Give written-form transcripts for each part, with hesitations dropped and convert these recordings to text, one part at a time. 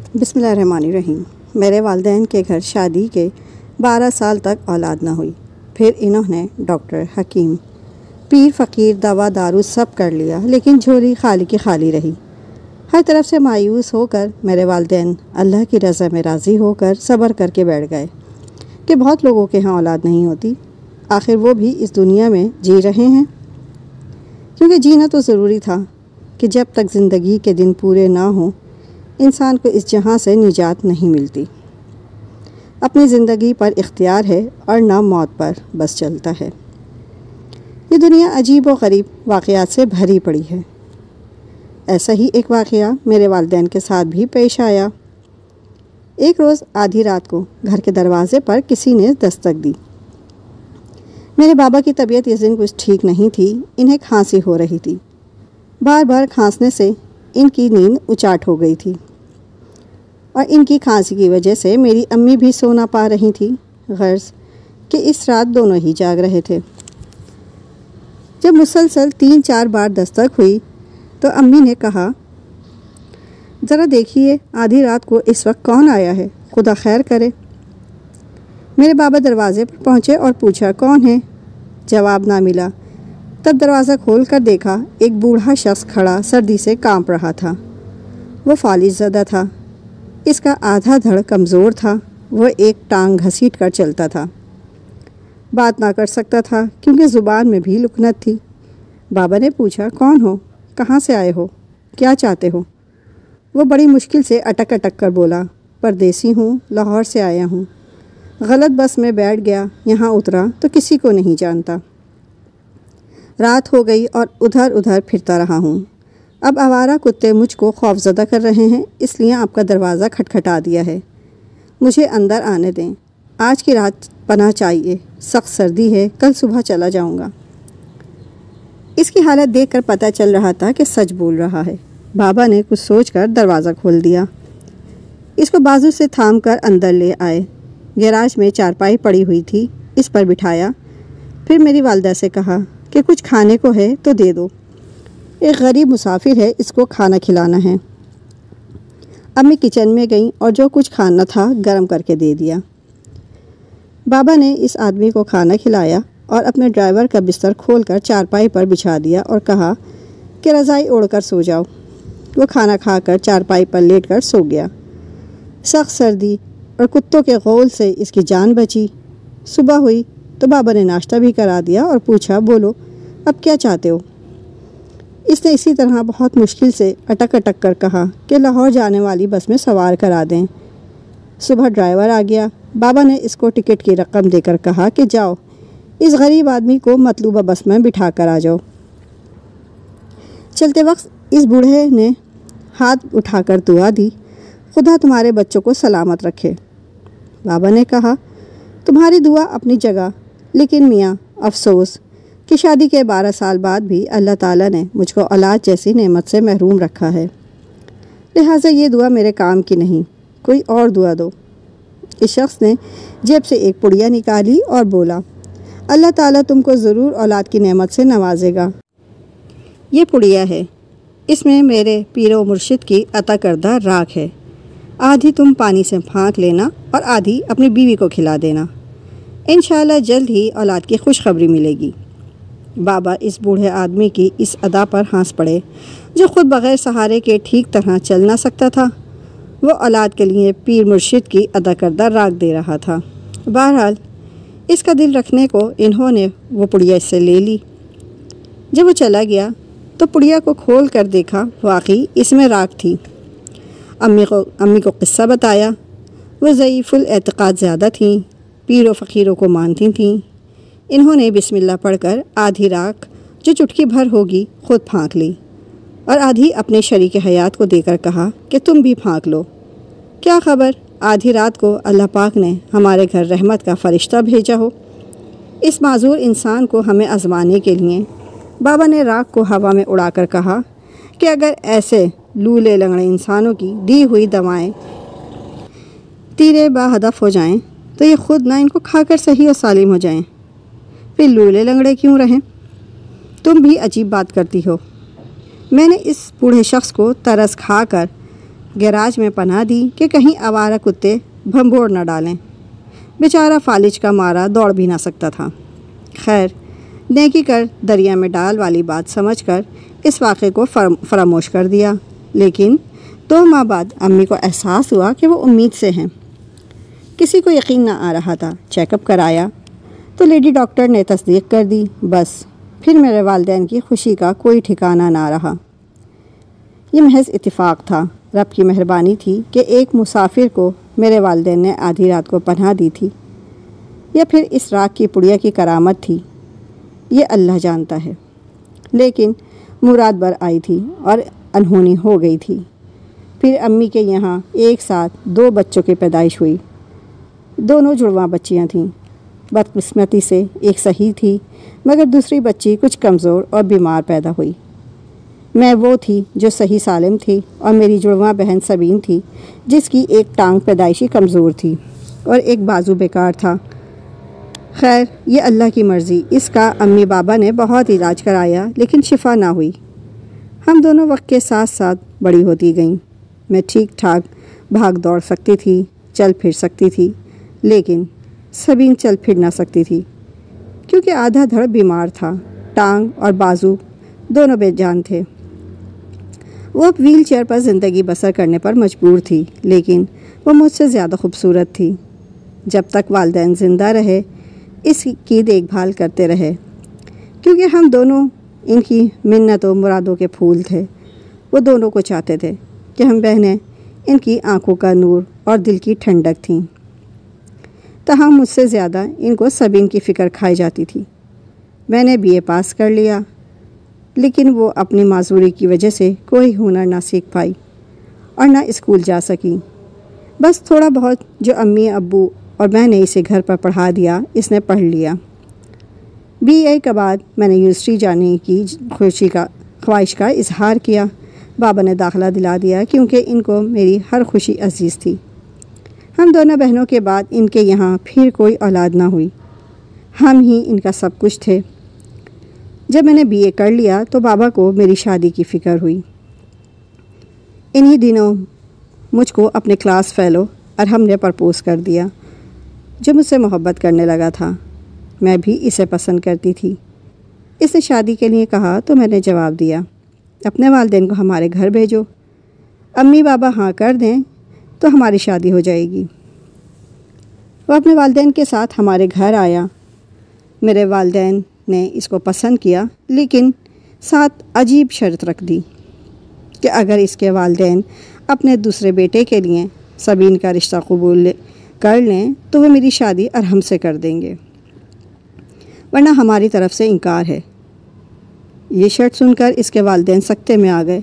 بسم اللہ الرحمن الرحیم۔ میرے والدین کے گھر شادی کے 12 سال تک اولاد نہ ہوئی۔ پھر انہوں نے ڈاکٹر، حکیم، پیر، فقیر، دوا دارو سب کر لیا، لیکن جھولی خالی کی خالی رہی۔ ہر طرف سے مایوس ہو کر میرے والدین اللہ کی رضا میں راضی ہو کر صبر کر کے بیٹھ گئے کہ بہت لوگوں کے ہاں اولاد نہیں ہوتی، آخر وہ بھی اس دنیا میں جی رہے ہیں، کیونکہ جینا تو ضروری تھا کہ جب تک زندگی کے دن پورے نہ ہوں انسان کو اس جہاں سے نجات نہیں ملتی۔ اپنی زندگی پر اختیار ہے اور نہ موت پر بس چلتا ہے۔ یہ دنیا عجیب و غریب واقعات سے بھری پڑی ہے۔ ایسا ہی ایک واقعہ میرے والدین کے ساتھ بھی پیش آیا۔ ایک روز آدھی رات کو گھر کے دروازے پر کسی نے دستک دی۔ میرے بابا کی طبیعت اس دن کچھ ٹھیک نہیں تھی، انہیں کھانسی ہو رہی تھی۔ بار بار کھانسنے سے ان کی نیند اچاٹ ہو گئی تھی، اور ان کی کھانسی کی وجہ سے میری امی بھی سو نہ پا رہی تھی، غرض کہ اس رات دونوں ہی جاگ رہے تھے۔ جب مسلسل 3-4 بار دستک ہوئی تو امی نے کہا، ذرا دیکھیے آدھی رات کو اس وقت کون آیا ہے، خدا خیر کرے۔ میرے بابا دروازے پر پہنچے اور پوچھا کون ہے؟ جواب نہ ملا۔ تب دروازہ کھول کر دیکھا، ایک بوڑھا شخص کھڑا سردی سے کانپ رہا تھا۔ وہ فالج زدہ تھا، اس کا آدھا دھڑ کمزور تھا، وہ ایک ٹانگ گھسیٹ کر چلتا تھا، بات نہ کر سکتا تھا کیونکہ زبان میں بھی لکنت تھی۔ بابا نے پوچھا کون ہو، کہاں سے آئے ہو، کیا چاہتے ہو؟ وہ بڑی مشکل سے اٹک اٹک کر بولا، پردیسی ہوں، لاہور سے آیا ہوں، غلط بس میں بیٹھ گیا، یہاں اترا تو کسی کو نہیں جانتا، رات ہو گئی اور ادھر ادھر پھرتا رہا ہوں، اب آوارہ کتے مجھ کو خوف زدہ کر رہے ہیں، اس لیے آپ کا دروازہ کھٹکھٹا دیا ہے، مجھے اندر آنے دیں، آج کی رات پناہ چاہیے، سخت سردی ہے، کل صبح چلا جاؤں گا۔ اس کی حالت دیکھ کر پتہ چل رہا تھا کہ سچ بول رہا ہے۔ بابا نے کچھ سوچ کر دروازہ کھول دیا، اس کو بازو سے تھام کر اندر لے آئے۔ گیراج میں چارپائی پڑی ہوئی تھی، اس پر بٹھایا، پھر میری والدہ سے کہا کہ کچھ کھانے کو ہے تو دے دو، ایک غریب مسافر ہے، اس کو کھانا کھلانا ہے۔ امی کچن میں گئیں اور جو کچھ کھانا تھا گرم کر کے دے دیا۔ بابا نے اس آدمی کو کھانا کھلایا اور اپنے ڈرائیور کا بستر کھول کر چارپائی پر بچھا دیا اور کہا کہ رضائی اوڑھ کر سو جاؤ۔ وہ کھانا کھا کر چارپائی پر لیٹ کر سو گیا۔ سخت سردی اور کتوں کے غول سے اس کی جان بچی۔ صبح ہوئی تو بابا نے ناشتہ بھی کرا دیا اور پوچھا بولو اب کیا چاہتے ہو؟ اس نے اسی طرح بہت مشکل سے اٹک اٹک کر کہا کہ لاہور جانے والی بس میں سوار کرا دیں۔ صبح ڈرائیور آ گیا، بابا نے اس کو ٹکٹ کی رقم دے کر کہا کہ جاؤ اس غریب آدمی کو مطلوبہ بس میں بٹھا کر آ جاؤ۔ چلتے وقت اس بوڑھے نے ہاتھ اٹھا کر دعا دی، خدا تمہارے بچوں کو سلامت رکھے۔ بابا نے کہا تمہاری دعا اپنی جگہ، لیکن میاں افسوس کہ شادی کے 12 سال بعد بھی اللہ تعالیٰ نے مجھ کو اولاد جیسی نعمت سے محروم رکھا ہے، لہٰذا یہ دعا میرے کام کی نہیں، کوئی اور دعا دو۔ اس شخص نے جیب سے ایک پڑیا نکالی اور بولا، اللہ تعالیٰ تم کو ضرور اولاد کی نعمت سے نوازے گا۔ یہ پڑیا ہے، اس میں میرے پیر و مرشد کی عطا کردہ راکھ ہے، آدھی تم پانی سے پھانک لینا اور آدھی اپنی بیوی کو کھلا دینا، انشاءاللہ جلد ہی اولاد کی خوشخبری ملے گی۔ بابا اس بوڑھے آدمی کی اس ادا پر ہنس پڑے جو خود بغیر سہارے کے ٹھیک طرح چل نہ سکتا تھا، وہ اولاد کے لیے پیر مرشد کی عطا کردہ راکھ دے رہا تھا۔ بہرحال اس کا دل رکھنے کو انہوں نے وہ پڑیا اس سے لے لی۔ جب وہ چلا گیا تو پڑیا کو کھول کر دیکھا، واقعی اس میں راکھ تھی۔ امی کو قصہ بتایا، وہ ضعیف الاعتقاد زیادہ تھیں، پیر و فقیروں کو مانتی تھیں۔ انہوں نے بسم اللہ پڑھ کر آدھی راکھ جو چٹکی بھر ہوگی خود پھانک لی اور آدھی اپنے شریک حیات کو دے کر کہا کہ تم بھی پھانک لو۔ کیا خبر آدھی رات کو اللہ پاک نے ہمارے گھر رحمت کا فرشتہ بھیجا ہو، اس معذور انسان کو ہمیں آزمانے کے لیے۔ بابا نے راکھ کو ہوا میں اڑا کر کہا کہ اگر ایسے لولے لنگڑے انسانوں کی دی ہوئی دوائیں تیرے با ہدف ہو جائیں تو یہ خود نہ ان کو کھا کر صحیح و سالم ہو جائیں، پھر لولے لنگڑے کیوں رہیں؟ تم بھی عجیب بات کرتی ہو۔ میں نے اس بوڑھے شخص کو ترس کھا کر گیراج میں پناہ دی کہ کہیں آوارہ کتے بھنبوڑ نہ ڈالیں۔ بیچارہ فالج کا مارا دوڑ بھی نہ سکتا تھا۔ خیر، نیکی کر دریا میں ڈال والی بات سمجھ کر اس واقعے کو فراموش کر دیا، لیکن 2 ماہ بعد امی کو احساس ہوا کہ وہ امید سے ہیں۔ کسی کو یقین نہ آ رہا تھا۔ چیک اپ کرایا تو لیڈی ڈاکٹر نے تصدیق کر دی۔ بس پھر میرے والدین کی خوشی کا کوئی ٹھکانہ نہ رہا۔ یہ محض اتفاق تھا، رب کی مہربانی تھی کہ ایک مسافر کو میرے والدین نے آدھی رات کو پناہ دی تھی، یا پھر اس راگ کی پڑیا کی کرامت تھی، یہ اللہ جانتا ہے۔ لیکن مراد بر آئی تھی اور انہونی ہو گئی تھی۔ پھر امی کے یہاں ایک ساتھ 2 بچوں کی پیدائش ہوئی۔ دونوں جڑواں بچیاں تھیں۔ بدقسمتی سے ایک صحیح تھی، مگر دوسری بچی کچھ کمزور اور بیمار پیدا ہوئی۔ میں وہ تھی جو صحیح سالم تھی، اور میری جڑواں بہن سبین تھی جس کی ایک ٹانگ پیدائشی کمزور تھی اور ایک بازو بیکار تھا۔ خیر، یہ اللہ کی مرضی۔ اس کا امی بابا نے بہت علاج کرایا لیکن شفا نہ ہوئی۔ ہم دونوں وقت کے ساتھ ساتھ بڑی ہوتی گئیں۔ میں ٹھیک ٹھاک بھاگ دوڑ سکتی تھی، چل پھر سکتی تھی، لیکن سبین چل پھر نہ سکتی تھی کیونکہ آدھا دھڑ بیمار تھا۔ ٹانگ اور بازو دونوں بے جان تھے۔ وہ اب ویل چیئر پر زندگی بسر کرنے پر مجبور تھی، لیکن وہ مجھ سے زیادہ خوبصورت تھی۔ جب تک والدین زندہ رہے اس کی دیکھ بھال کرتے رہے، کیونکہ ہم دونوں ان کی منتوں مرادوں کے پھول تھے۔ وہ دونوں کو چاہتے تھے کہ ہم بہنیں ان کی آنکھوں کا نور اور دل کی ٹھنڈک تھیں۔ تاہم مجھ سے زیادہ ان کو سبین کی فکر کھائی جاتی تھی۔ میں نے BA پاس کر لیا، لیکن وہ اپنی معذوری کی وجہ سے کوئی ہنر نہ سیکھ پائی اور نہ اسکول جا سکی۔ بس تھوڑا بہت جو امی ابو اور میں نے اسے گھر پر پڑھا دیا اس نے پڑھ لیا۔ BA کے بعد میں نے یونیورسٹی جانے کی خواہش کا اظہار کیا۔ بابا نے داخلہ دلا دیا کیونکہ ان کو میری ہر خوشی عزیز تھی۔ ہم دونوں بہنوں کے بعد ان کے یہاں پھر کوئی اولاد نہ ہوئی۔ ہم ہی ان کا سب کچھ تھے۔ جب میں نے BA کر لیا تو بابا کو میری شادی کی فکر ہوئی۔ انہی دنوں مجھ کو اپنے کلاس فیلو ارحم نے پرپوز کر دیا، جو مجھ سے محبت کرنے لگا تھا۔ میں بھی اسے پسند کرتی تھی۔ اس نے شادی کے لیے کہا تو میں نے جواب دیا، اپنے والدین کو ہمارے گھر بھیجو، امی بابا ہاں کر دیں تو ہماری شادی ہو جائے گی۔ وہ اپنے والدین کے ساتھ ہمارے گھر آیا۔ میرے والدین نے اس کو پسند کیا، لیکن ساتھ عجیب شرط رکھ دی کہ اگر اس کے والدین اپنے دوسرے بیٹے کے لیے سبین کا رشتہ قبول کر لیں تو وہ میری شادی ارحم سے کر دیں گے، ورنہ ہماری طرف سے انکار ہے۔ یہ شرط سن کر اس کے والدین سکتے میں آ گئے،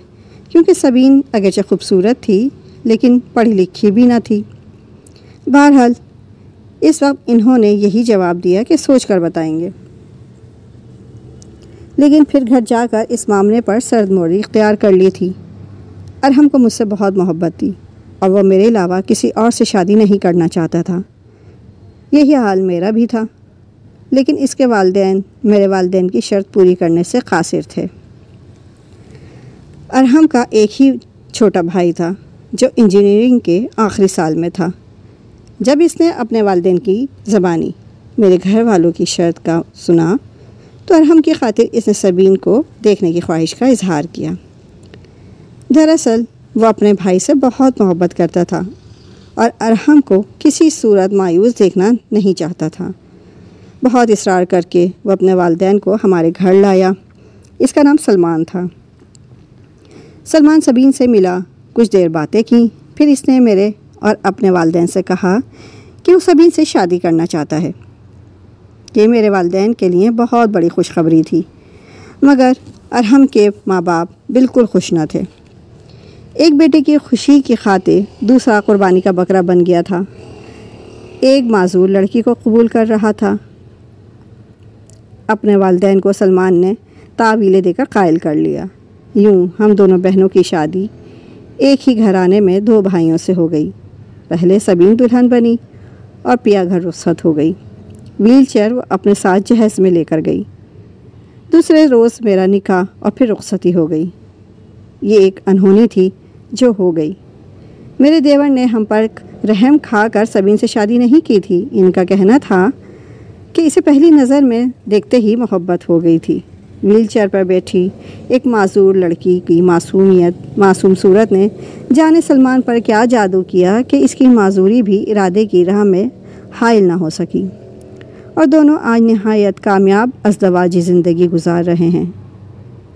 کیونکہ سبین اگرچہ خوبصورت تھی لیکن پڑھی لکھی بھی نہ تھی۔ بہرحال اس وقت انہوں نے یہی جواب دیا کہ سوچ کر بتائیں گے، لیکن پھر گھر جا کر اس معاملے پر سرد موری اختیار کر لی تھی۔ ارحم کو مجھ سے بہت محبت تھی اور وہ میرے علاوہ کسی اور سے شادی نہیں کرنا چاہتا تھا۔ یہی حال میرا بھی تھا، لیکن اس کے والدین میرے والدین کی شرط پوری کرنے سے قاصر تھے۔ ارحم کا ایک ہی چھوٹا بھائی تھا جو انجینئرنگ کے آخری سال میں تھا۔ جب اس نے اپنے والدین کی زبانی میرے گھر والوں کی شرط کا سنا تو ارحم کی خاطر اس نے سبین کو دیکھنے کی خواہش کا اظہار کیا۔ دراصل وہ اپنے بھائی سے بہت محبت کرتا تھا اور ارحم کو کسی صورت مایوس دیکھنا نہیں چاہتا تھا۔ بہت اصرار کر کے وہ اپنے والدین کو ہمارے گھر لایا۔ اس کا نام سلمان تھا۔ سلمان سبین سے ملا، کچھ دیر باتیں کیں، پھر اس نے میرے اور اپنے والدین سے کہا کہ وہ سبین سے شادی کرنا چاہتا ہے۔ یہ میرے والدین کے لیے بہت بڑی خوشخبری تھی، مگر ارحم کے ماں باپ بالکل خوش نہ تھے۔ ایک بیٹے کی خوشی کی خاطر دوسرا قربانی کا بکرا بن گیا تھا۔ ایک معذور لڑکی کو قبول کر رہا تھا۔ اپنے والدین کو سلمان نے تعویلیں دے کر قائل کر لیا۔ یوں ہم دونوں بہنوں کی شادی ایک ہی گھرانے میں 2 بھائیوں سے ہو گئی۔ پہلے سبین دلہن بنی اور پیا گھر رخصت ہو گئی۔ ویل چیئر وہ اپنے ساتھ جہیز میں لے کر گئی۔ دوسرے روز میرا نکاح اور پھر رخصتی ہو گئی۔ یہ ایک انہونی تھی جو ہو گئی۔ میرے دیور نے ہم پر رحم کھا کر سبین سے شادی نہیں کی تھی۔ ان کا کہنا تھا کہ اسے پہلی نظر میں دیکھتے ہی محبت ہو گئی تھی۔ ویل چیئر پر بیٹھی ایک معذور لڑکی کی معصوم صورت نے جانے سلمان پر کیا جادو کیا کہ اس کی معذوری بھی ارادے کی راہ میں حائل نہ ہو سکی، اور دونوں آج نہایت کامیاب ازدواجی زندگی گزار رہے ہیں۔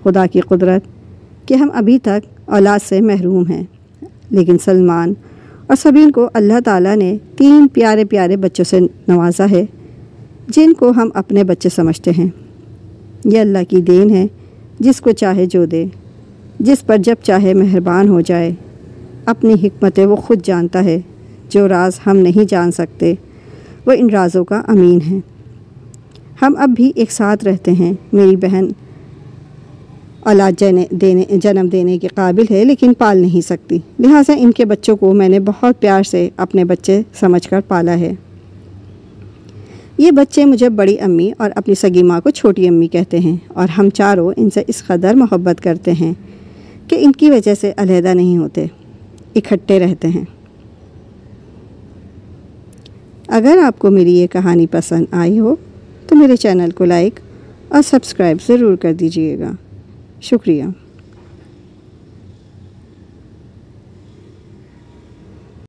خدا کی قدرت کہ ہم ابھی تک اولاد سے محروم ہیں، لیکن سلمان اور سبین کو اللہ تعالیٰ نے 3 پیارے پیارے بچوں سے نوازا ہے، جن کو ہم اپنے بچے سمجھتے ہیں۔ یہ اللہ کی دین ہے، جس کو چاہے جو دے، جس پر جب چاہے مہربان ہو جائے۔ اپنی حکمتیں وہ خود جانتا ہے، جو راز ہم نہیں جان سکتے وہ ان رازوں کا امین ہے۔ ہم اب بھی ایک ساتھ رہتے ہیں۔ میری بہن اولاد جنم دینے کے قابل ہے، لیکن پال نہیں سکتی، لہٰذا ان کے بچوں کو میں نے بہت پیار سے اپنے بچے سمجھ کر پالا ہے۔ یہ بچے مجھے بڑی امی اور اپنی سگی ماں کو چھوٹی امی کہتے ہیں، اور ہم چاروں ان سے اس قدر محبت کرتے ہیں کہ ان کی وجہ سے علیحدہ نہیں ہوتے، اکٹھے رہتے ہیں۔ اگر آپ کو میری یہ کہانی پسند آئی ہو تو میرے چینل کو لائک اور سبسکرائب ضرور کر دیجیے گا۔ شکریہ۔